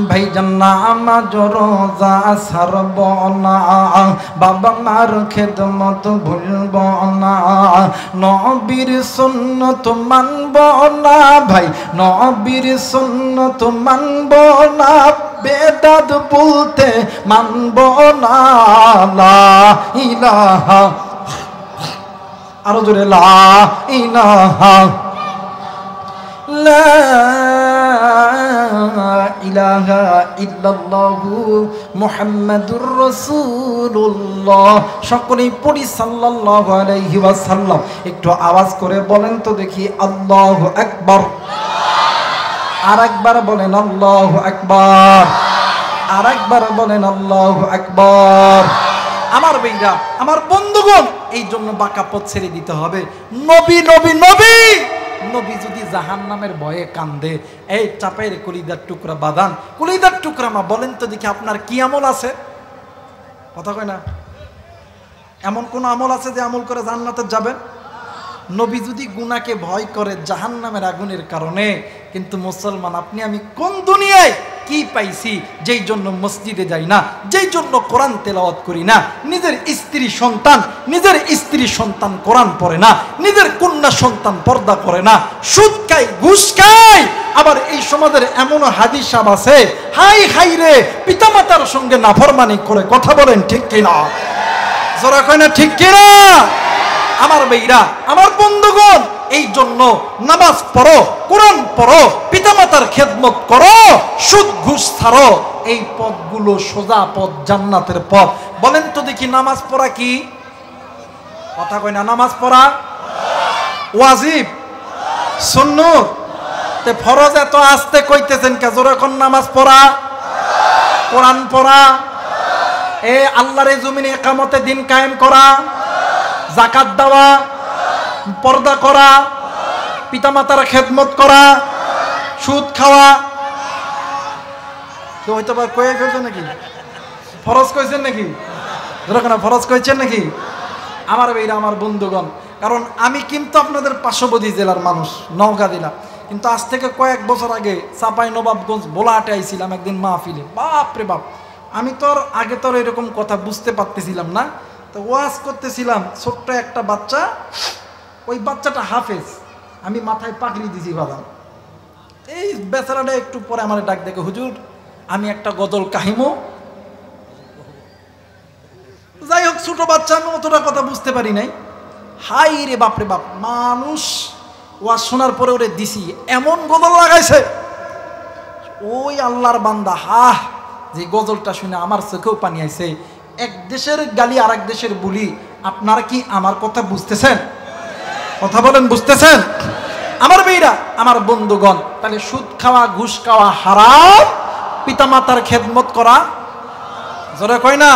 ভাইজান নামাজ রোজা ছাড়ব না, বাবা মার খেদমত ভুলব না, নবীর সুন্নত মানব না, ভাই নবীর সুন্নত মানব না, বেদাত বলতে মানব না, লা ইলাহা। আরো জোরে লা ইলাহা। লা ইলাহা ইল্লাল্লাহু মুহাম্মাদুর রাসূলুল্লাহ। সকলেই পড়ি সাল্লাল্লাহু আলাইহি ওয়াসাল্লাম। একটু আওয়াজ করে বলেন তো দেখি আল্লাহু আকবার। আরেকবার বলেন আল্লাহু আকবার। আরেকবার বলেন আল্লাহু আকবার। আমার ভাইরা, আমার বন্ধুগণ, এই জন্য বাঁকা পথ ছেড়ে দিতে হবে। নবী নবী নবী নবী যদি জাহান্নামের ভয়ে কান্দে, এই চাপের কলিদার টুকরা বাদান, কলিদার টুকরা মা বলেন তো দেখি আপনার কি আমল আছে? কথা কয় না? এমন কোন আমল আছে যে আমল করে জান্নাতে যাবেন? নবী যদি গুনাহকে ভয় করে জাহান্নামের আগুনের কারণে, কিন্তু মুসলমান আপনি আমি কোন দুনিয়ায় কি পাইছি যেই জন্য মসজিদে যাই না, যেই জন্য কোরআন তেলাওয়াত করি না, নিজের স্ত্রী সন্তান কোরআন পড়ে না, নিজের কন্যা সন্তান পর্দা করে না, সুদ খায় ঘুষ খায়। আবার এই সমাজের এমন হাদিস সাহেব আছে, হাই হাই রে পিতামাতার সঙ্গে নাফরমানি করে। কথা বলেন ঠিক কিনা? জোরে কয় না ঠিক কিনা? আমার ভাইরা, আমার বন্ধুগণ, এই জন্য নামাজ পড়ো, কোরআন পড়ো, পিতামাতার খেদমত করো, সুদ ঘুষ ছাড়ো। এই পথগুলো সোজা পথ, জান্নাতের পথ। বলেন তো দেখি নামাজ পড়া কি? কথা কয় না? নামাজ পড়া ওয়াজিব, সুন্নত, তে ফরজ এত আস্তে কইতেছেন কে? জোরে কোন? নামাজ পড়া, কোরআন পড়া, আল্লাহর এই জমিনে ইকামতে দিন কায়েম করা, যাকাত দেওয়া, পর্দা করা, পিতামাতার খেদমত করা, সুদ খাওয়া। কেউ হয়তো বা কয়ে ফেলছে নাকি? ফরজ কইছেন নাকি? যেরকম ফরজ কইছেন নাকি? আমার ভাইরা, আমার বন্ধুগণ, কারণ আমি কিন্তু আপনাদের পার্শ্ববর্তী জেলার মানুষ, নওগাঁ জেলা। কিন্তু আজ থেকে কয়েক বছর আগে চাপাই নবাবগঞ্জ বোলাহাটে আইছিলাম একদিন মাহফিলে। বাপ রে বাপ, আমি তো আগে তো এরকম কথা বুঝতে পারতেছিলাম না। তো ওয়াজ করতেছিলাম, ছোট্ট একটা বাচ্চা, ওই বাচ্চাটা হাফেজ, আমি মাথায় পাগড়ি দিছি বাদাম। এই বেচারাটা একটু পরে আমার ডাক দেখে, হুজুর আমি একটা গজল কাহিমো। যাই হোক, ছোট বাচ্চা, আমি অতটা কথা বুঝতে পারি নাই। হাই রে বাপরে বাপ, মানুষ ওয়াজ শোনার পরে ওরে দিছি, এমন গজল লাগাইছে। ওই আল্লাহর বান্দা, যে গজলটা শুনে আমার চোখেও পানি আইছে। এক দেশের গালি আর এক দেশের বুলি। আপনারা কি আমার কথা বুঝতেছেন? কথা বলেন, বুঝতেছেন? আমার মেয়েরা, আমার বন্ধুগণ, তাহলে সুদ খাওয়া, ঘুষ খাওয়া হারাম, পিতামাতার খেদমত করা, জোরে কয় না?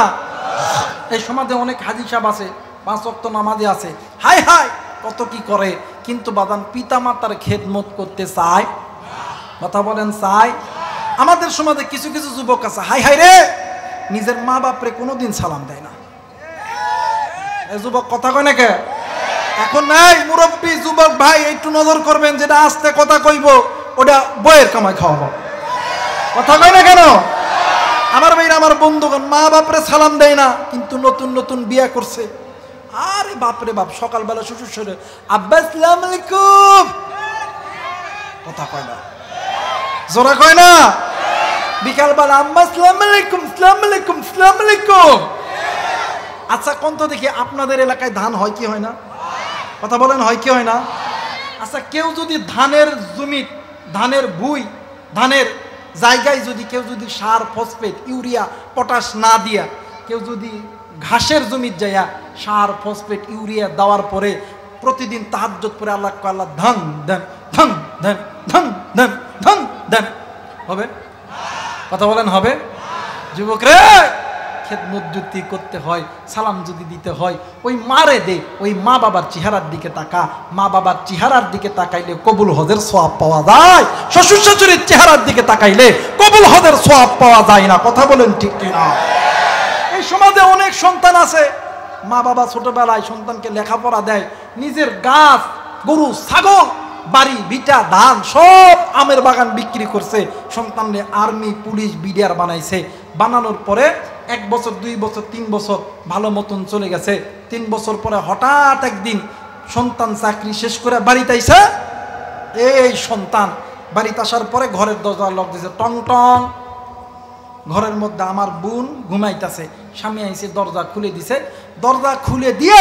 এই সমাজে অনেক হাজি সাহেব আছে, 5 ওয়াক্ত নামাজি আছে, হাই হাই কত কি করে, কিন্তু বাদান পিতামাতার খেদমত করতে চায়? কথা বলেন, চায়? আমাদের সমাজে কিছু কিছু যুবক আছে, হাই হাই রে, নিজের মা বাপরে কোনোদিন সালাম দেয় না। এই যুবক কথা কয় না কে? এখন নাই মুরব্বী যুবক ভাই, একটু নজর করবেন, যেটা আস্তে কথা কইব ওটা বইয়ের কামাই খাওয়াবো। কথা কয় না কেন? আমার ভাইরা, আমার বন্ধুগণ, মা বাপরে সালাম দেয় না, কিন্তু নতুন নতুন বিয়ে করছে। আরে বাপরে বাপ, সকালবেলা শ্বশুর সরে আব্বা আসসালামু আলাইকুম, কথা কয় না, জোরা কয় না। বিকালবেলা আম্মা আসসালামু আলাইকুম, আসসালামু আলাইকুম, আসসালামু আলাইকুম। আচ্ছা কোন তো দেখি, আপনাদের এলাকায় ধান হয় কি হয় না? কথা বলেন, হয় কি হয় না? আচ্ছা, কেউ যদি ধানের জমি, ধানের ভুই, ধানের জায়গায় যদি কেউ যদি সার, ফসফেট, ইউরিয়া, পটাশ না দিয়া, কেউ যদি ঘাসের জমির যাইয়া সার, ফসফেট, ইউরিয়া দেওয়ার পরে প্রতিদিন তাহাজ্জুদ পড়ে আল্লাহ আল্লাহ ধান দেন, ধান দেন, ধান দেন, ধান দেন, হবে? কথা বলেন, হবে? যুবক রে, খেদমত যদি করতে হয়, সালাম যদি দিতে হয়, ওই মারে দে, ওই মা বাবার চেহারার দিকে তাকা। মা বাবার চেহারার দিকে তাকাইলে কবুল হজের সওয়াব পাওয়া যায়, শ্বশুর শাশুড়ির চেহারার দিকে তাকাইলে কবুল হজের সওয়াব পাওয়া যায় না। কথা বলেন ঠিক কিনা? এই সমাজে অনেক সন্তান আছে, মা বাবা ছোটবেলায় সন্তানকে লেখাপড়া দেয়, নিজের গাছ, গরু, ছাগল, বাড়ি, ভিটা, ধান সব আমের বাগান বিক্রি করছে, সন্তানরে আর্মি, পুলিশ, বিডিআর বানাইছে। বানানোর পরে 1 বছর, 2 বছর, 3 বছর ভালো মতন চলে গেছে। 3 বছর পরে হঠাৎ একদিন সন্তান চাকরি শেষ করে বাড়িতে আইছে। এই সন্তান বাড়িতে আসার পরে ঘরের দরজা লক দিয়েছে, টং টং। ঘরের মধ্যে আমার বোন ঘুমাইতেছে, স্বামী আইসে দরজা খুলে দিছে। দরজা খুলে দিয়ে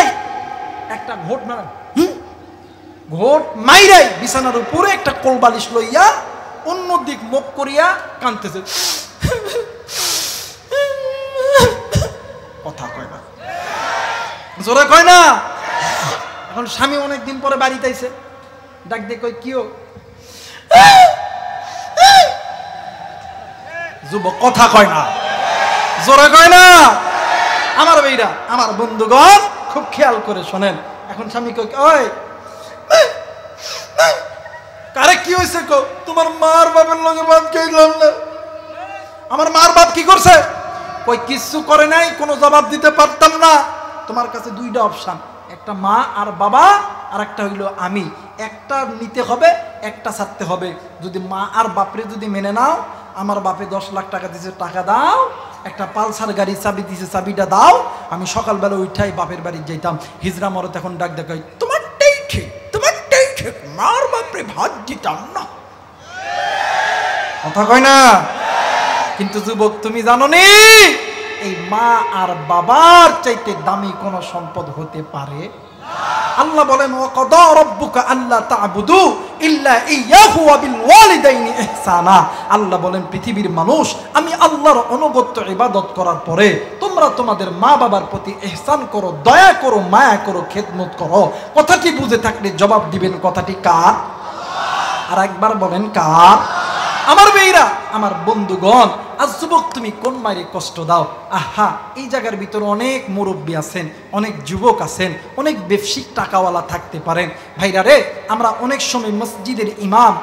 একটা ঘোট মারা, ঘোট মাইরাই বিছানার উপরে একটা কোলবালিশ লইয়া অন্যদিক মুখ করিয়া কাঁদতেছে। কথা কয় না, জোরে কয় না। এখন স্বামী অনেকদিন পরে বাড়িতে আইছে, ডাক দিয়ে কই কিও? যুবক কথা কয় না, জোরে কয় না। আমার ভাইরা, আমার বন্ধুগণ, খুব খেয়াল করে শোনেন। এখন স্বামী কই, ওই কারে কি হয়েছে? কো তোমার মার বাপের লগে বাদ খাইলাম না। আমার মার বাপ কি করছে? কই কিছু করে নাই, কোনো জবাব দিতে পারতাম না। তোমার কাছে 2টা অপশন, একটা মা আর বাবা, আর একটা হইল আমি। একটা নিতে হবে, একটা ছাড়তে হবে। যদি মা আর বাপরে যদি মেনে নাও, আমার বাপে 10 লাখ টাকা দিয়েছে, টাকা দাও। একটা পালসার গাড়ি চাবি দিয়েছে, চাবিটা দাও। আমি সকালবেলা উঠাই বাপের বাড়ি যাইতাম। হিজরা মরত এখন ডাক দেখাই, তোমারটাই ঠিক, তোমারটাই ঠিক, মার বাপরে ভাত দিতাম না। কথা কয় না। কিন্তু যুবক, তুমি জানো নি, এই মা আর বাবার চাইতে দামি কোন সম্পদ হতে পারে? আল্লাহ বলেন, ওয়াকাদা রাব্বুকা আল্লা তা'বুদু ইল্লা ইয়্যাহু ওয়া বিল ওয়ালিদাইনি ইহসানা। আল্লাহ বলেন, পৃথিবীর মানুষ, আমি আল্লাহর অনুগত্য ইবাদত করার পরে তোমরা তোমাদের মা বাবার প্রতি ইহসান করো, দয়া করো, মায়া করো, খেদমত করো। কথাটি বুঝে থাকলে জবাব দিবেন, কথাটি কার? আর একবার বলেন কার? আমার মেয়েরা, আমার বন্ধুগণ, আজ যুবক তুমি কোন মায়ের কষ্ট দাও? আহা, এই জায়গার ভিতরে অনেক মুরব্বী আছেন, অনেক যুবক আছেন, অনেক ব্যবসায়িক টাকাওয়ালা থাকতে পারেন। ভাইরা রে, আমরা অনেক সময় মসজিদের ইমাম,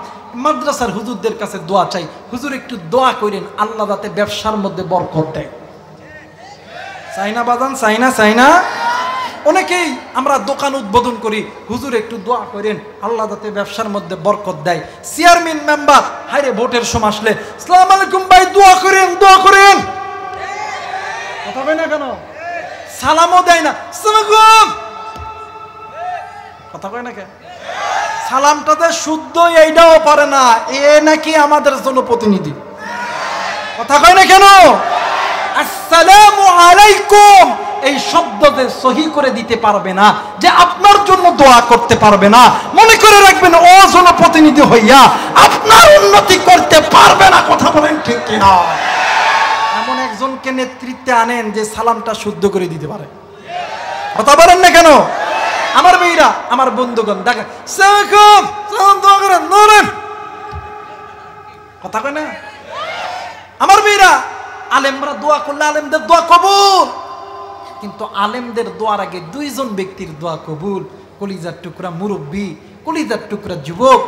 মাদ্রাসার হুজুরদের কাছে দোয়া চাই, হুজুর একটু দোয়া করেন আল্লাহ যাতে ব্যবসার মধ্যে বরকত দেয়। চাই না বাজান? চাই না? অনেকেই আমরা দোকান উদ্বোধন করি, হুজুর একটু দোয়া করেন আল্লাহ যাতে ব্যবসার মধ্যে বরকত দেয়। চেয়ারম্যান মেম্বার, হায়রে ভোটের সময় আসলে আসসালামু আলাইকুম ভাই দোয়া করেন কথা কয় না কেন? সালামও দেয় না, আসসালামু কথা কয় না কেন? সালামটা যে শুদ্ধ এইটাও পারে না, এ নাকি আমাদের জনপ্রতিনিধি? কথা কয় না কেন? আসসালামু আলাইকুম এই শব্দ যে সহি করে দিতে পারবে না, যে আপনার জন্য দোয়া করতে পারবে না, মনে করে রাখবেন ও জনপ্রতিনিধি হইয়া আপনার উন্নতি করতে পারবে না। কথা বলেন ঠিক কিনা? এমন একজনকে নেতৃত্বে আনেন যে সালামটা শুদ্ধ করে দিতে পারে। কথা বলেন না কেন? আমার মেয়েরা, আমার বন্ধুগণ, দেখেন কথা কয় না? আমার মেয়েরা, আলেমরা দোয়া করলে আলেমদের দোয়া কবুল, কিন্তু আলেমদের দোয়ার আগে দুইজন ব্যক্তির দোয়া কবুল। কলিজার টুকরা মুরব্বী, কলিজার টুকরা যুবক,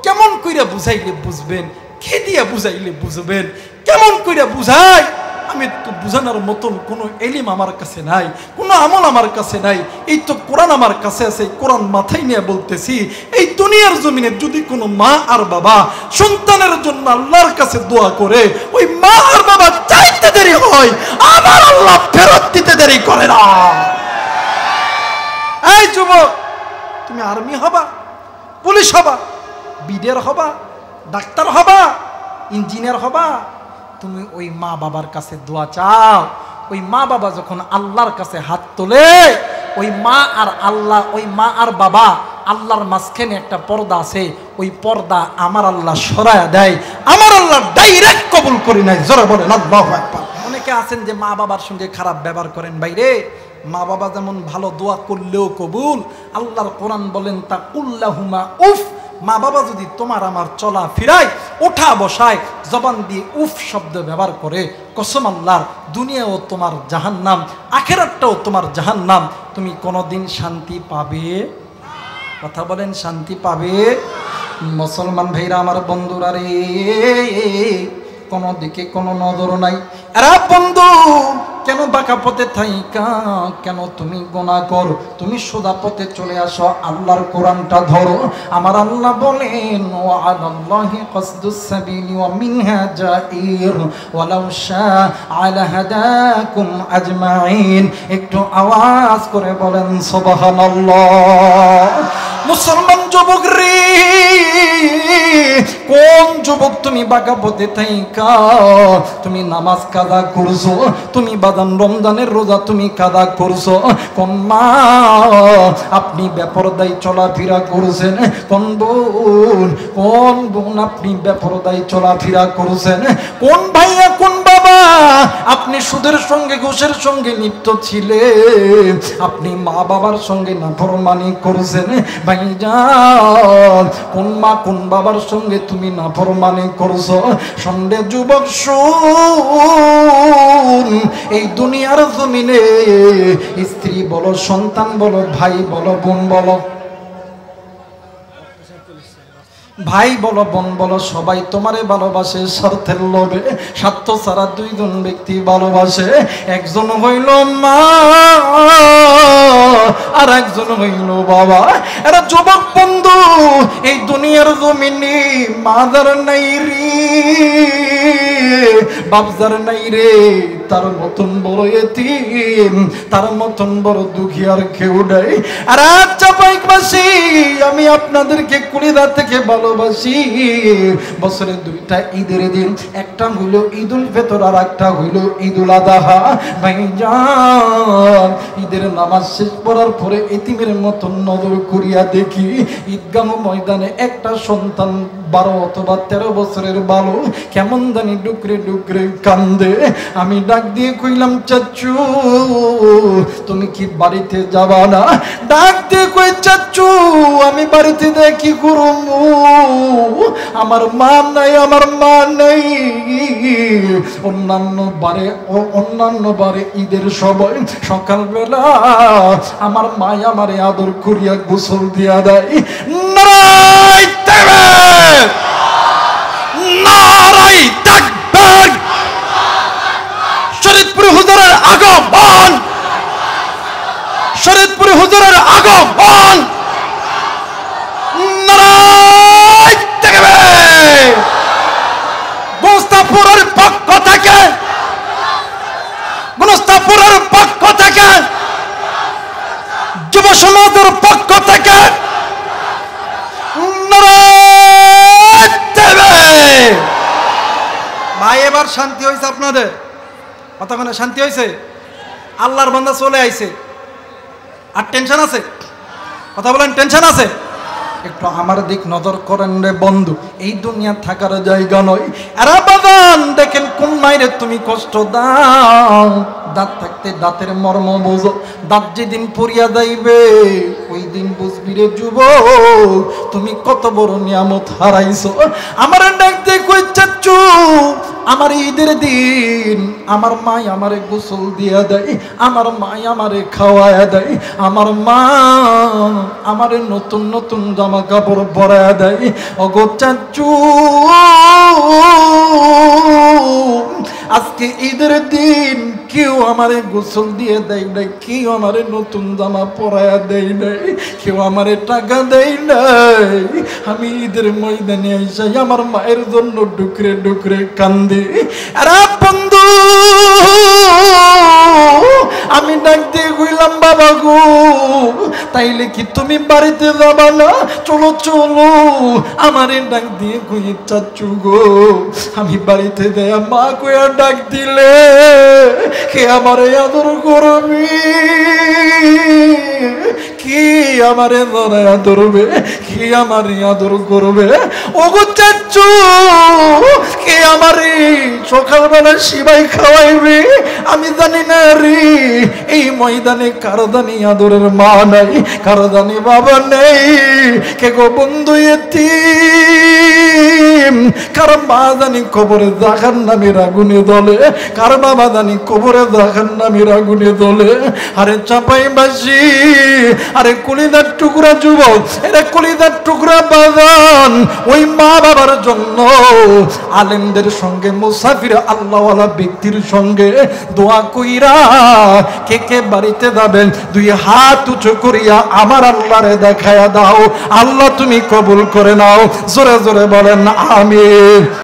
কেমন কইরা বুঝাইলে বুঝবেন, কে দিয়া বুঝাইলে বুঝবেন, কেমন কইরা বুঝাই? আমি তো বুঝানোর মতন কোনো এলিম আমার কাছে নাই, কোনো আমল আমার কাছে নাই। এই তো কোরআন আমার কাছে আছে, কোরআন মাথায় নিয়ে বলতেছি, এই দুনিয়ার জমিনে যদি কোনো মা আর বাবা সন্তানের জন্য আল্লাহর কাছে দোয়া করে, ওই মা আর বাবা চাইতে দেরি হয়, আমার আল্লাহ ফেরত দিতে দেরি করে না। এই যুবক, তুমি আর্মি হবা, পুলিশ হবা, বিডিআর হবা, ডাক্তার হবা, ইঞ্জিনিয়ার হবা, তুমি ওই মা বাবার কাছে দোয়া চাও। ওই মা বাবা যখন আল্লাহর কাছে হাত তোলে, ওই মা আর আল্লাহ, ওই মা আর বাবা আল্লাহর মাঝখানে একটা পর্দা আছে, ওই পর্দা আমার আল্লাহ সরায়া দেয়, আমার আল্লাহ ডাইরেক্ট কবুল করি নাই। জোরে বলেন আল্লাহু আকবার। অনেকে আছেন যে মা বাবার সঙ্গে খারাপ ব্যবহার করেন। বাইরে মা বাবা যেমন ভালো দোয়া করলেও কবুল, আল্লাহর কোরআন বলেন তা কুল্লাহুমা উফ, মা বাবা যদি তোমার আমার চলা ফিরায়, ওঠা বসায় জবান দিয়ে উফ শব্দ ব্যবহার করে, কসম আল্লাহর, দুনিয়াও তোমার জাহান্নাম, আখিরাতটাও তোমার জাহান্নাম, তুমি কোনোদিন শান্তি পাবে? কথা বলেন, শান্তি পাবে? মুসলমান ভাইরা, আমার বন্ধুরা রে, কোনো দিকে কোনো নজর নাই। আরে বন্ধু, কেন বাঁকা পথে থাইকা, কেন তুমি গুনাহ করো? তুমি সোজা পথে চলে আসো, আল্লাহর কোরআনটা ধরো। আমার আল্লাহ বলেন ওয়া আলাল্লাহি কসদুস সাবিলি ওয়া মিনহা জাইর ওয়ালাউ শাআ লাহাদাকুম আজমাইন। একটু আওয়াজ করে বলেন সুবহানাল্লাহ। মুসলমান যুবক রে, কোন যুবক তুমি বাঁকা পথে থাইকা তুমি নামাজ কাদা করছো, তুমি বাদান রমজানের রোজা তুমি কাদা করছো? কোন মা আপনি বেপরদাই চলাফেরা করছেন? কোন বোন আপনি বেপরদাই চলাফেরা করছেন? কোন ভাইয়া, কোন বাবা আপনি সুদের সঙ্গে ঘুষের সঙ্গে লিপ্ত ছিলেন? আপনি মা বাবার সঙ্গে নাফরমানি করছেন? ভাইজান, কোন মা কোন বাবার সঙ্গে তুমি নাফরমানি করছো? সন্দেহ যুবক শুন, এই দুনিয়ার জমিনে স্ত্রী বলো, সন্তান বলো, ভাই বলো, বোন বলো, ভাই বলো, বোন বলো, সবাই তোমারে ভালোবাসে স্বার্থের লোভে। স্বার্থ ছাড়া দুইজন ব্যক্তি ভালোবাসে, একজন হইল মা আর একজন হইল বাবা। এরা যুবক বন্ধু, এই দুনিয়ার জমিনে মাদার নাই রে, বাপজার নাই রে, তার মতন বড় এতিম, তার মতন বড় দুঃখী আর কেউ নাই। আর আচ্ছা বাইকবাসী, আমি আপনাদেরকে কুড়িদা থেকে ভালোবাসি। বছরে দুইটা ঈদের দিন, একটা হইল ঈদুল ফিতর আর একটা হইল ঈদুল আযহা। ভাইজান, ঈদের নামাজ শেষ করার পরে এতিমের মতন নজর করিয়া দেখি ঈদগাহ ময়দানে একটা সন্তান 12 অথবা 13 বছরের বালক কেমন জানি ডুকরে ডুকরে কান্দে। আমি ডাক দিয়ে কইলাম, চাচু তুমি কি বাড়িতে যাবা না? ডাক দিয়ে কই, চাচু আমি বাড়িতে দেখি করব, আমার মা নাই, আমার মা নাই। অন্যান্য বারে ঈদের সময় সকালবেলা আমার মা আমারে আদর করিয়া গোসল দিয়া দেয়। নারায়ে তাকবীর, নারায়ে তাকবীর। শরীয়তপুর হুজুরের আগমন, শরীয়তপুর হুজুরের আগমন। নারায়ে তাকবীর। গোস্তাপুরের পক্ষ থেকে, গোস্তাপুরের পক্ষ থেকে, যুব সমাজের পক্ষ থেকে নারায়ে তাকবীর। ভাই এবার শান্তি হয়েছে আপনাদের? কথা মানে শান্তি হয়েছে? আল্লাহর বান্দা চলে আইছে, আর টেনশন আছে? কথা বলেন, টেনশন আছে? একটু আমার দিক নজর করেন রে বন্ধু, এই দুনিয়া থাকার জায়গা নয়। আরে বাগান দেখেন কোন মাইরে তুমি কষ্ট দাও, দাঁত থাকতে দাঁতের মর্ম বুঝো। দাঁত যেদিন পড়িয়া যাইবে ওই দিন বুঝবি রে যুবক তুমি কত বড় নিয়ামত হারাইছো। আমার ডাক দিয়ে কই চাচ্চু, আমার ঈদের দিন আমার মা আমারে গোসল দিয়া দেয়, আমার মা আমারে খাওয়ায়া দেয়, আমার মা আমারে নতুন নতুন জামা কাপড় পরায়া দেয়। ওগো চাচ্চু, আজকে ঈদের দিন কেউ আমারে গোসল দিয়ে দেয় নাই, কেউ আমারে নতুন জামা পরায়া দেয় নাই, কেউ আমারে টাকা দেয় নাই। আমি ঈদের ময়দানে আইসা আমার মায়ের জন্য ডুকরে ডুকরে কান্দি। আরে বন্ধু, আমি ডাক দিয়ে কইলাম বাবা গো, তাইলে কি তুমি বাড়িতে যাবা না? চলো চলো। আমারে ডাক দিয়ে কই চাচ্চু গো, আমি বাড়িতে দেয়া মা কইয়া ডাক দিলে কে আমারে আদর করবি, কি আমারে ধরায়া ধরবে, কি আমারে আদর করবে? ওগো চাচ্চু, কে আমারে সকালবেলা সিবাই খাওয়াইবে? আমি জানি না রে, এই ময়দানে কারো জানি আদরের মা নাই, কারো জানি বাবা নেই। কে গো বন্ধু এতিম, কারো মা জানি কবরে জাহান্নামের আগুনে জ্বলে, কারো বাবা জানি কবরে জাহান্নামের আগুনে জ্বলে। আরে চাপাইবাসী, আরে কলিজার টুকরা যুবক, এরা কলিজার টুকরা বাগান, ওই মা বাবার জন্য আলেমদের সঙ্গে মুসাফির আল্লাহওয়ালা ব্যক্তির সঙ্গে দোয়া কইরা কে কে বাড়িতে যাবেন দুই হাত উঁচু করিয়া আমার আল্লাহরে দেখায়া দাও। আল্লাহ তুমি কবুল করে নাও। জোরে জোরে বলেন আমিন।